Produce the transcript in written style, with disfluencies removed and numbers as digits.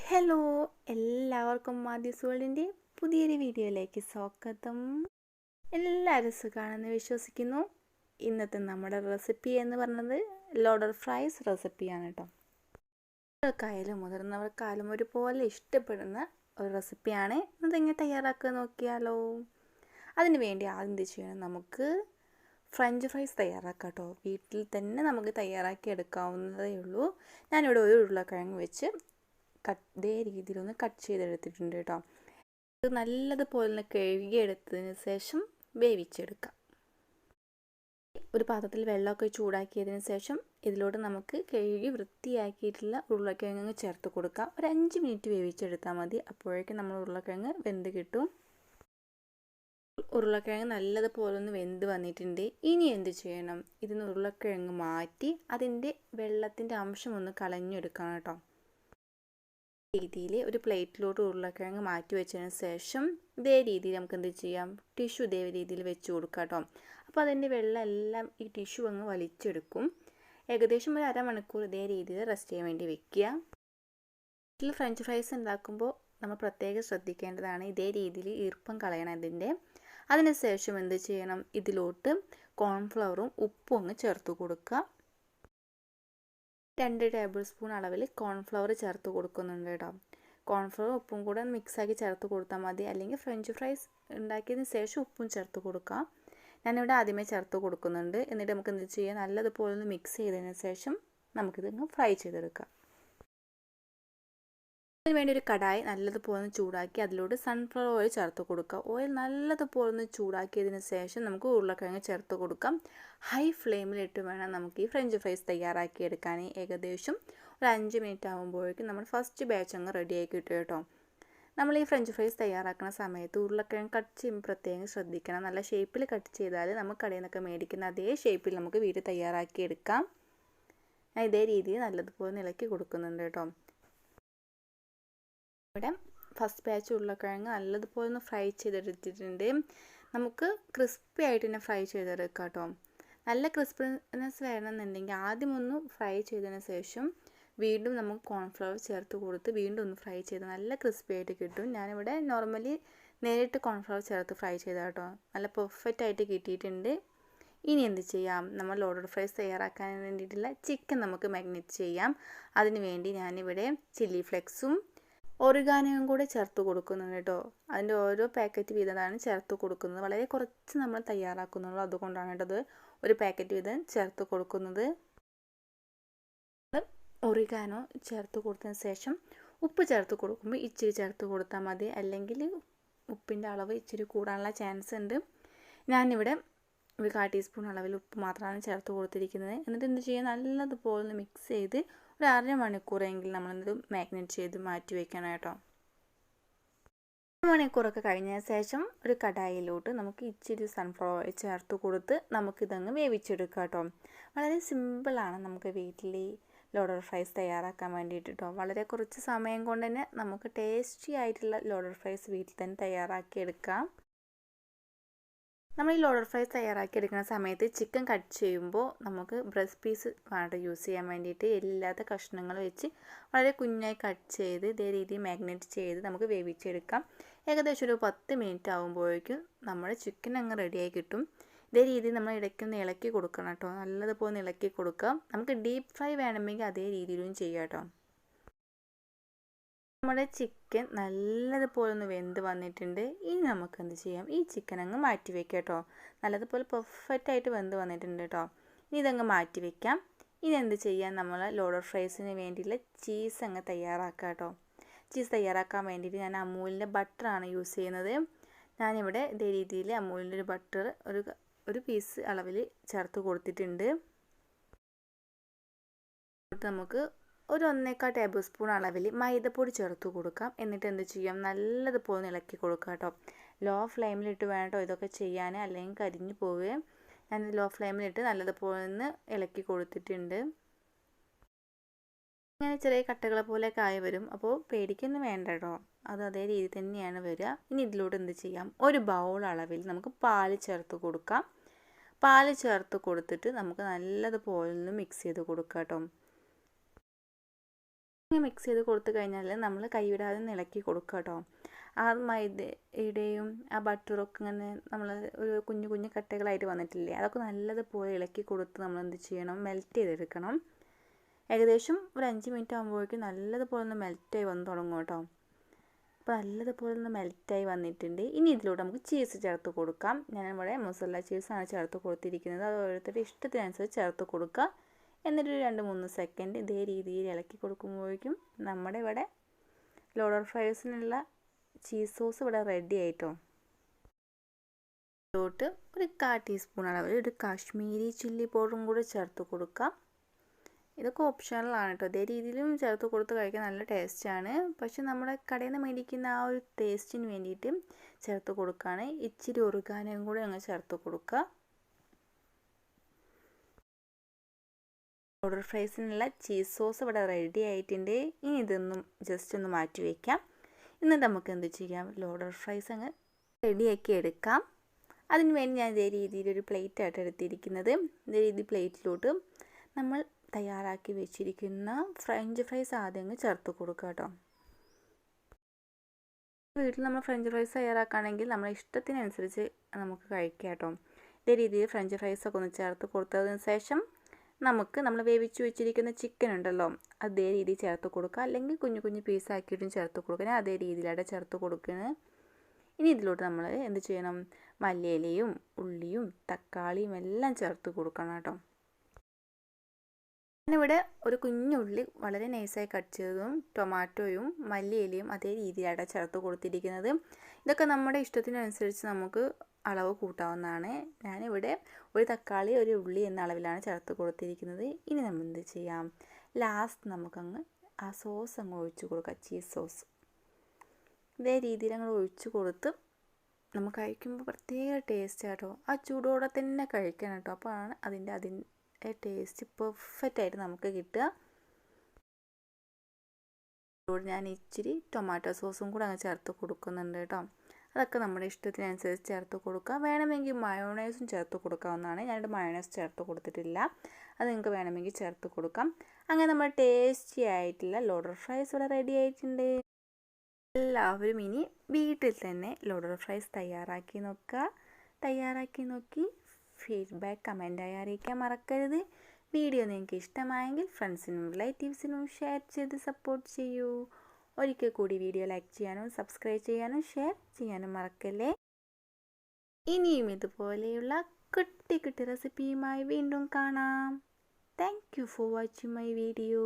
Hello, എല്ലാവർക്കും മാത്യൂസ് വേൾഡിൻ്റെ പുതിയൊരു വീഡിയോയിലേക്ക് സ്വാഗതം. എല്ലാവരും സുഖമാണെന്ന് വിശ്വസിക്കുന്നു. ഇന്നത്തെ നമ്മുടെ റെസിപ്പി എന്ന് പറയുന്നത് ലോഡഡ് ഫ്രൈസ് റെസിപ്പിയാണ് കേട്ടോ. കുട്ടികൾക്കായാലും മുതിർന്നവർക്കായാലും ഒരുപോലെ ഇഷ്ടപ്പെടുന്ന ഒരു റെസിപ്പിയാണ്. അതെങ്ങനെ തയ്യാറാക്കുക നോക്കിയാലോ. അതിന് വേണ്ടി ആദ്യം എന്ത് ചെയ്യണം, നമുക്ക് ഫ്രഞ്ച് ഫ്രൈസ് തയ്യാറാക്കാം കേട്ടോ. വീട്ടിൽ തന്നെ നമുക്ക് തയ്യാറാക്കി എടുക്കാവുന്നതേ ഉള്ളൂ. ഞാനിവിടെ ഒരു ഉരുളക്കിഴങ്ങ് വെച്ച് ഇതേ രീതിയിലൊന്ന് കട്ട് ചെയ്തെടുത്തിട്ടുണ്ട് കേട്ടോ. ഇത് നല്ലതുപോലെ ഒന്ന് കഴുകിയെടുത്തതിന് ശേഷം വേവിച്ചെടുക്കാം. ഒരു പാത്രത്തിൽ വെള്ളമൊക്കെ ചൂടാക്കിയതിന് ശേഷം ഇതിലോട്ട് നമുക്ക് കഴുകി വൃത്തിയാക്കിയിട്ടുള്ള ഉരുളക്കിഴങ്ങ് ചേർത്ത് കൊടുക്കാം. ഒരു 5 മിനിറ്റ് വേവിച്ചെടുത്താൽ മതി. അപ്പോഴേക്കും നമ്മൾ ഉരുളക്കിഴങ്ങ് വെന്ത് കിട്ടും. ഉരുളക്കിഴങ്ങ് നല്ലതുപോലെ ഒന്ന് വെന്ത് വന്നിട്ടുണ്ട്. ഇനി എന്ത് ചെയ്യണം, ഇതിന് ഉരുളക്കിഴങ്ങ് മാറ്റി അതിൻ്റെ വെള്ളത്തിൻ്റെ അംശം ഒന്ന് കളഞ്ഞെടുക്കണം കേട്ടോ. രീതിയിൽ ഒരു പ്ലേറ്റിലോട്ട് ഉരുളക്കിഴങ്ങ് മാറ്റി വെച്ചതിന് ശേഷം ഇതേ രീതിയിൽ നമുക്ക് എന്ത് ചെയ്യാം, ടിഷ്യൂ ഇതേ രീതിയിൽ വെച്ച് കൊടുക്കാം കേട്ടോ. അപ്പോൾ അതിൻ്റെ വെള്ളം എല്ലാം ഈ ടിഷ്യൂ അങ്ങ് വലിച്ചെടുക്കും. ഏകദേശം ഒരു അരമണിക്കൂർ ഇതേ രീതിയിൽ റെസ്റ്റ് ചെയ്യാൻ വേണ്ടി വെക്കുക. വീട്ടിൽ ഫ്രഞ്ച് ഫ്രൈസ് ഉണ്ടാക്കുമ്പോൾ നമ്മൾ പ്രത്യേകം ശ്രദ്ധിക്കേണ്ടതാണ്, ഇതേ രീതിയിൽ ഈർപ്പം കളയണം ഇതിൻ്റെ. അതിനുശേഷം എന്ത് ചെയ്യണം, ഇതിലോട്ട് കോൺഫ്ലവറും ഉപ്പും അങ്ങ് ചേർത്ത് കൊടുക്കുക. 2 ടേബിൾ സ്പൂൺ അളവിൽ കോൺഫ്ലവർ ചേർത്ത് കൊടുക്കുന്നുണ്ട് കേട്ടോ. കോൺഫ്ലവർ ഉപ്പും കൂടെ മിക്സാക്കി ചേർത്ത് കൊടുത്താൽ മതി, അല്ലെങ്കിൽ ഫ്രഞ്ച് ഫ്രൈസ് ഉണ്ടാക്കിയതിന് ശേഷം ഉപ്പും ചേർത്ത് കൊടുക്കാം. ഞാനിവിടെ ആദ്യമേ ചേർത്ത് കൊടുക്കുന്നുണ്ട്. എന്നിട്ട് നമുക്ക് എന്ത് ചെയ്യാം, നല്ലതുപോലെ ഒന്ന് മിക്സ് ചെയ്തതിന് ശേഷം നമുക്കിതൊന്ന് ഫ്രൈ ചെയ്തെടുക്കാം. അതിനുവേണ്ടി ഒരു കടായി നല്ലതുപോലെ ഒന്ന് ചൂടാക്കി അതിലോട്ട് സൺഫ്ലവർ ഓയിൽ ചേർത്ത് കൊടുക്കുക. ഓയിൽ നല്ലതുപോലെ ഒന്ന് ചൂടാക്കിയതിന് ശേഷം നമുക്ക് ഉരുളക്കിഴങ്ങ് ചേർത്ത് കൊടുക്കാം. ഹൈ ഫ്ലെയിമിലിട്ട് വേണം നമുക്ക് ഈ ഫ്രഞ്ച് ഫ്രൈസ് തയ്യാറാക്കിയെടുക്കാൻ. ഏകദേശം ഒരു 5 മിനിറ്റ് ആകുമ്പോഴേക്കും നമ്മൾ ഫസ്റ്റ് ബാച്ച് അങ്ങ് റെഡിയാക്കി കിട്ടും കേട്ടോ. നമ്മൾ ഈ ഫ്രഞ്ച് ഫ്രൈസ് തയ്യാറാക്കുന്ന സമയത്ത് ഉരുളക്കിഴങ്ങ് കട്ട് ചെയ്യുമ്പോൾ പ്രത്യേകം ശ്രദ്ധിക്കണം. നല്ല ഷേപ്പിൽ കട്ട് ചെയ്താൽ നമുക്ക് കടയിൽ നിന്നൊക്കെ മേടിക്കുന്ന അതേ ഷേപ്പിൽ നമുക്ക് വീട്ടിൽ തയ്യാറാക്കിയെടുക്കാം. ഞാൻ ഇതേ രീതിയിൽ നല്ലതുപോലെ ഇളക്കി കൊടുക്കുന്നുണ്ട് കേട്ടോ. ഇവിടെ ഫസ്റ്റ് ബാച്ച് ഉരുളക്കിഴങ്ങ് നല്ലതുപോലെ ഒന്ന് ഫ്രൈ ചെയ്തെടുത്തിട്ടുണ്ട്. നമുക്ക് ക്രിസ്പി ആയിട്ട് തന്നെ ഫ്രൈ ചെയ്തെടുക്കാം കേട്ടോ. നല്ല ക്രിസ്പിനെസ് വേണമെന്നുണ്ടെങ്കിൽ ആദ്യം ഒന്ന് ഫ്രൈ ചെയ്തതിന് ശേഷം വീണ്ടും നമുക്ക് കോൺഫ്ലവർ ചേർത്ത് കൊടുത്ത് വീണ്ടും ഒന്ന് ഫ്രൈ ചെയ്ത് നല്ല ക്രിസ്പി ആയിട്ട് കിട്ടും. ഞാനിവിടെ നോർമലി നേരിട്ട് കോൺഫ്ലവർ ചേർത്ത് ഫ്രൈ ചെയ്താൽ കേട്ടോ. നല്ല പെർഫെക്റ്റ് ആയിട്ട് കിട്ടിയിട്ടുണ്ട്. ഇനി എന്ത് ചെയ്യാം, നമ്മൾ ലോഡഡ് ഫ്രൈസ് തയ്യാറാക്കാൻ വേണ്ടിയിട്ടുള്ള ചിക്കൻ നമുക്ക് മാഗ്നേറ്റ് ചെയ്യാം. അതിന് വേണ്ടി ഞാനിവിടെ ചില്ലി ഫ്ലെക്സും ഒറിഗാനോയും കൂടെ ചേർത്ത് കൊടുക്കുന്നുണ്ട് കേട്ടോ. അതിൻ്റെ ഓരോ പാക്കറ്റ് വീതമാണ് ചേർത്ത് കൊടുക്കുന്നത്. വളരെ കുറച്ച് നമ്മൾ തയ്യാറാക്കുന്നുള്ളൂ, അതുകൊണ്ടാണ് കേട്ടത് ഒരു പാക്കറ്റ് വീതം ചേർത്ത് കൊടുക്കുന്നത്. ഒറിഗാനോ ചേർത്ത് കൊടുത്തതിന് ശേഷം ഉപ്പ് ചേർത്ത് കൊടുക്കുമ്പോൾ ഇച്ചിരി ചേർത്ത് കൊടുത്താൽ മതി, അല്ലെങ്കിൽ ഉപ്പിൻ്റെ അളവ് ഇച്ചിരി കൂടാനുള്ള ചാൻസ് ഉണ്ട്. ഞാനിവിടെ ഒരു 1/4 ടീസ്പൂൺ അളവിൽ ഉപ്പ് മാത്രമാണ് ചേർത്ത് കൊടുത്തിരിക്കുന്നത്. എന്നിട്ട് എന്ത് ചെയ്യുക, നല്ലതുപോലെ ഒന്ന് മിക്സ് ചെയ്ത് ഒരു 1/2 മണിക്കൂറെങ്കിലും നമ്മളിത് മാഗ്നേറ്റ് ചെയ്ത് മാറ്റി വയ്ക്കണം കേട്ടോ. 1 മണിക്കൂറൊക്കെ കഴിഞ്ഞ ശേഷം ഒരു കടായിലോട്ട് നമുക്ക് ഇച്ചിരി സൺഫ്ലവർ ഓയിൽ ചേർത്ത് കൊടുത്ത് നമുക്കിതങ്ങ് വേവിച്ചെടുക്കാം കേട്ടോ. വളരെ സിമ്പിളാണ് നമുക്ക് വീട്ടിൽ ലോഡഡ് ഫ്രൈസ് തയ്യാറാക്കാൻ വേണ്ടിയിട്ട് കേട്ടോ. വളരെ കുറച്ച് സമയം കൊണ്ട് തന്നെ നമുക്ക് ടേസ്റ്റി ആയിട്ടുള്ള ലോഡഡ് ഫ്രൈസ് വീട്ടിൽ തന്നെ തയ്യാറാക്കിയെടുക്കാം. നമ്മൾ ഈ ലോഡഡ് ഫ്രൈസ് തയ്യാറാക്കി എടുക്കുന്ന സമയത്ത് ചിക്കൻ കട്ട് ചെയ്യുമ്പോൾ നമുക്ക് ബ്രസ്റ്റ് പീസ് വേണ്ട യൂസ് ചെയ്യാൻ വേണ്ടിയിട്ട് എല്ലില്ലാത്ത കഷ്ണങ്ങൾ വെച്ച് വളരെ കുഞ്ഞായി കട്ട് ചെയ്ത് ഇതേ രീതിയിൽ മാഗ്നേറ്റ് ചെയ്ത് നമുക്ക് വേവിച്ചെടുക്കാം. ഏകദേശം ഒരു 10 മിനിറ്റ് ആകുമ്പോഴേക്കും നമ്മുടെ ചിക്കൻ അങ്ങ് റെഡിയായി കിട്ടും. ഇതേ രീതിയിൽ നമ്മൾ ഇടയ്ക്കൊന്ന് ഇളക്കി കൊടുക്കണം കേട്ടോ. നല്ലതുപോലെ ഇളക്കി കൊടുക്കാം. നമുക്ക് ഡീപ്പ് ഫ്രൈ വേണമെങ്കിൽ അതേ രീതിയിലും ചെയ്യാം കേട്ടോ. നമ്മുടെ ചിക്കൻ നല്ലതുപോലെ ഒന്ന് വെന്ത് വന്നിട്ടുണ്ട്. ഇനി നമുക്ക് എന്ത് ചെയ്യാം, ഈ ചിക്കൻ അങ്ങ് മാറ്റി വെക്കാം കേട്ടോ. നല്ലതുപോലെ പെർഫെക്റ്റ് ആയിട്ട് വെന്ത് വന്നിട്ടുണ്ട് കേട്ടോ. ഇനി ഇതങ്ങ് മാറ്റി വെക്കാം. ഇനി എന്ത് ചെയ്യാം, നമ്മൾ ലോഡഡ് ഫ്രൈസിന് വേണ്ടിയുള്ള ചീസ് അങ്ങ് തയ്യാറാക്കാം കേട്ടോ. ചീസ് തയ്യാറാക്കാൻ വേണ്ടിയിട്ട് ഞാൻ അമൂലിൻ്റെ ബട്ടറാണ് യൂസ് ചെയ്യുന്നത്. ഞാനിവിടെ ഇതേ രീതിയിൽ അമൂലിൻ്റെ ഒരു ബട്ടർ ഒരു പീസ് അളവിൽ ചേർത്ത് കൊടുത്തിട്ടുണ്ട്. നമുക്ക് ഒരു 1.25 ടേബിൾ സ്പൂൺ അളവിൽ മൈദപ്പൊടി ചേർത്ത് കൊടുക്കാം. എന്നിട്ട് എന്ത് ചെയ്യാം, നല്ലതുപോലെ ഇളക്കി കൊടുക്കുക കേട്ടോ. ലോ ഫ്ലെയിമിലിട്ട് വേണം കേട്ടോ ഇതൊക്കെ ചെയ്യാൻ, അല്ലെങ്കിൽ കരിഞ്ഞു പോവുകയും. ഞാൻ ലോ ഫ്ലെയിമിലിട്ട് നല്ലതുപോലെ ഒന്ന് ഇളക്കി കൊടുത്തിട്ടുണ്ട്. ഇങ്ങനെ ചെറിയ കട്ടകളെ പോലെയൊക്കെ ആയി വരും. അപ്പോൾ പേടിക്കൊന്നും വേണ്ട കേട്ടോ, അത് അതേ രീതി തന്നെയാണ് വരിക. ഇനി ഇതിലൂടെ എന്ത് ചെയ്യാം, ഒരു ബൗൾ അളവിൽ നമുക്ക് പാല് ചേർത്ത് കൊടുക്കാം. പാല് ചേർത്ത് കൊടുത്തിട്ട് നമുക്ക് നല്ലതുപോലെ ഒന്ന് മിക്സ് ചെയ്ത് കൊടുക്കാം കേട്ടോ. മിക്സ് ചെയ്ത് കൊടുത്തു കഴിഞ്ഞാൽ നമ്മൾ കൈവിടാതെ ഇളക്കി കൊടുക്കുക കേട്ടോ. ആ മൈദയുടെയും ആ ബട്ടറൊക്കെ ഇങ്ങനെ നമ്മൾ ഒരു കുഞ്ഞു കുഞ്ഞു കട്ടകളായിട്ട് വന്നിട്ടില്ലേ, അതൊക്കെ നല്ലതുപോലെ ഇളക്കി കൊടുത്ത് നമ്മൾ എന്ത് ചെയ്യണം, മെൽറ്റ് ചെയ്തെടുക്കണം. ഏകദേശം ഒരു 5 മിനിറ്റ് ആകുമ്പോഴേക്കും നല്ലതുപോലെ ഒന്ന് മെൽറ്റായി വന്ന് തുടങ്ങും കേട്ടോ. അപ്പോൾ നല്ലതുപോലെ ഒന്ന് മെൽറ്റായി വന്നിട്ടുണ്ട്. ഇനി ഇതിലൂടെ നമുക്ക് ചീസ് ചേർത്ത് കൊടുക്കാം. ഞാനിവിടെ മൊസറല്ല ചീസാണ് ചേർത്ത് കൊടുത്തിരിക്കുന്നത്. അത് ഓരോരുത്തരുടെ ഇഷ്ടത്തിനനുസരിച്ച് ചേർത്ത് കൊടുക്കുക. എന്നിട്ടൊരു 2-3 സെക്കൻഡ് ഇതേ രീതിയിൽ ഇളക്കി കൊടുക്കുമ്പോഴേക്കും നമ്മുടെ ഇവിടെ ലോഡർ ഫ്രൈസിനുള്ള ചീസ് സോസ് ഇവിടെ റെഡി ആയിട്ടോ. ഇതിലോട്ട് ഒരു 1/4 ടീസ്പൂൺ അളവിൽ ഒരു കാശ്മീരി ചില്ലി പൗഡറും കൂടെ ചേർത്ത് കൊടുക്കാം. ഇതൊക്കെ ഓപ്ഷണലാണ് കേട്ടോ. ഇതേ രീതിയിലും ചേർത്ത് കൊടുത്ത് കഴിക്കാൻ നല്ല ടേസ്റ്റാണ്. പക്ഷെ നമ്മുടെ കടയിൽ നിന്ന് മേടിക്കുന്ന ആ ഒരു ടേസ്റ്റിന് വേണ്ടിയിട്ട് ചേർത്ത് കൊടുക്കുകയാണ്. ഇച്ചിരി ഒറിഗാനോയും കൂടെ അങ്ങ് ചേർത്ത് കൊടുക്കുക. ലോഡർ ഫ്രൈസിനുള്ള ചീസ് സോസ് ഇവിടെ റെഡി ആയിട്ടുണ്ട്. ഇനി ഇതൊന്നും ജസ്റ്റ് ഒന്ന് മാറ്റി വയ്ക്കാം. എന്നിട്ട് നമുക്ക് എന്ത് ചെയ്യാം, ലോഡർ ഫ്രൈസ് അങ്ങ് റെഡിയാക്കി എടുക്കാം. അതിന് വേണ്ടി ഞാൻ ഇതേ രീതിയിൽ ഒരു പ്ലേറ്റായിട്ട് എടുത്തിരിക്കുന്നത്. ഇതേ രീതിയിൽ പ്ലേറ്റിലോട്ട് നമ്മൾ തയ്യാറാക്കി വെച്ചിരിക്കുന്ന ഫ്രഞ്ച് ഫ്രൈസ് ആദ്യം അങ്ങ് ചേർത്ത് കൊടുക്കുക കേട്ടോ. വീട്ടിൽ നമ്മൾ ഫ്രഞ്ച് ഫ്രൈസ് തയ്യാറാക്കുകയാണെങ്കിൽ നമ്മുടെ ഇഷ്ടത്തിനനുസരിച്ച് നമുക്ക് കഴിക്കാം കേട്ടോ. ഇതേ രീതിയിൽ ഫ്രഞ്ച് ഫ്രൈസൊക്കെ ഒന്ന് ചേർത്ത് കൊടുത്തതിന് ശേഷം നമുക്ക് നമ്മൾ വേവിച്ച് വെച്ചിരിക്കുന്ന ചിക്കൻ ഉണ്ടല്ലോ, അതേ രീതിയിൽ ചേർത്ത് കൊടുക്കുക. അല്ലെങ്കിൽ കുഞ്ഞു കുഞ്ഞു പീസാക്കിയിട്ടും ചേർത്ത് കൊടുക്കുക. അതേ രീതിയിലായിട്ട് ചേർത്ത് കൊടുക്കുന്നത്. ഇനി ഇതിലോട്ട് നമ്മൾ എന്ത് ചെയ്യണം, മല്ലിയിലയും ഉള്ളിയും തക്കാളിയും എല്ലാം ചേർത്ത് കൊടുക്കണം കേട്ടോ. ഞാനിവിടെ ഒരു കുഞ്ഞുള്ളി വളരെ നൈസായി കട്ട് ചെയ്തതും ടൊമാറ്റോയും മല്ലിയിലയും അതേ രീതിയിലായിട്ട് ചേർത്ത് കൊടുത്തിരിക്കുന്നത്. ഇതൊക്കെ നമ്മുടെ ഇഷ്ടത്തിനനുസരിച്ച് നമുക്ക് അളവ് കൂട്ടാവുന്നതാണ്. ഞാനിവിടെ ഒരു തക്കാളി ഒരു ഉള്ളി എന്ന അളവിലാണ് ചേർത്ത് കൊടുത്തിരിക്കുന്നത്. ഇനി നമ്മൾ എന്ത് ചെയ്യാം, ലാസ്റ്റ് നമുക്കങ്ങ് ആ സോസ് അങ്ങ് ഒഴിച്ച് കൊടുക്കാം, ചീസ് സോസ്. ഇതേ രീതിയിൽ അങ്ങ് ഒഴിച്ച് കൊടുത്ത് നമുക്ക് കഴിക്കുമ്പോൾ പ്രത്യേക ടേസ്റ്റ് കേട്ടോ. ആ ചൂടോടെ തന്നെ കഴിക്കണം കേട്ടോ. അപ്പോഴാണ് അതിൻ്റെ ടേസ്റ്റ് പെർഫെക്റ്റ് ആയിട്ട് നമുക്ക് കിട്ടുക. ഞാൻ ഇച്ചിരി ടൊമാറ്റോ സോസും കൂടെ അങ്ങ് ചേർത്ത് കൊടുക്കുന്നുണ്ട് കേട്ടോ. അതൊക്കെ നമ്മുടെ ഇഷ്ടത്തിനനുസരിച്ച് ചേർത്ത് കൊടുക്കുക. വേണമെങ്കിൽ മയോണൈസും ചേർത്ത് കൊടുക്കാവുന്നതാണ്. ഞാനിവിടെ മയോണൈസ് ചേർത്ത് കൊടുത്തിട്ടില്ല. അത് നിങ്ങൾക്ക് വേണമെങ്കിൽ ചേർത്ത് കൊടുക്കാം. അങ്ങനെ നമ്മൾ ടേസ്റ്റി ആയിട്ടുള്ള ലോഡർ ഫ്രൈസ് ഇവിടെ റെഡി ആയിട്ടുണ്ട്. എല്ലാവരും ഇനി വീട്ടിൽ തന്നെ ലോഡർ ഫ്രൈസ് തയ്യാറാക്കി നോക്കി ഫീഡ്ബാക്ക് കമൻറ്റായി അറിയിക്കാൻ മറക്കരുത്. വീഡിയോ നിങ്ങൾക്ക് ഇഷ്ടമായെങ്കിൽ ഫ്രണ്ട്സിനും റിലേറ്റീവ്സിനും ഷെയർ ചെയ്ത് സപ്പോർട്ട് ചെയ്യൂ. ഒരിക്കൽ കൂടി വീഡിയോ ലൈക്ക് ചെയ്യാനും സബ്സ്ക്രൈബ് ചെയ്യാനും ഷെയർ ചെയ്യാനും മറക്കല്ലേ. ഇനിയും ഇതുപോലെയുള്ള കുട്ടി റെസിപ്പിയുമായി വീണ്ടും കാണാം. Thank you for watching my video.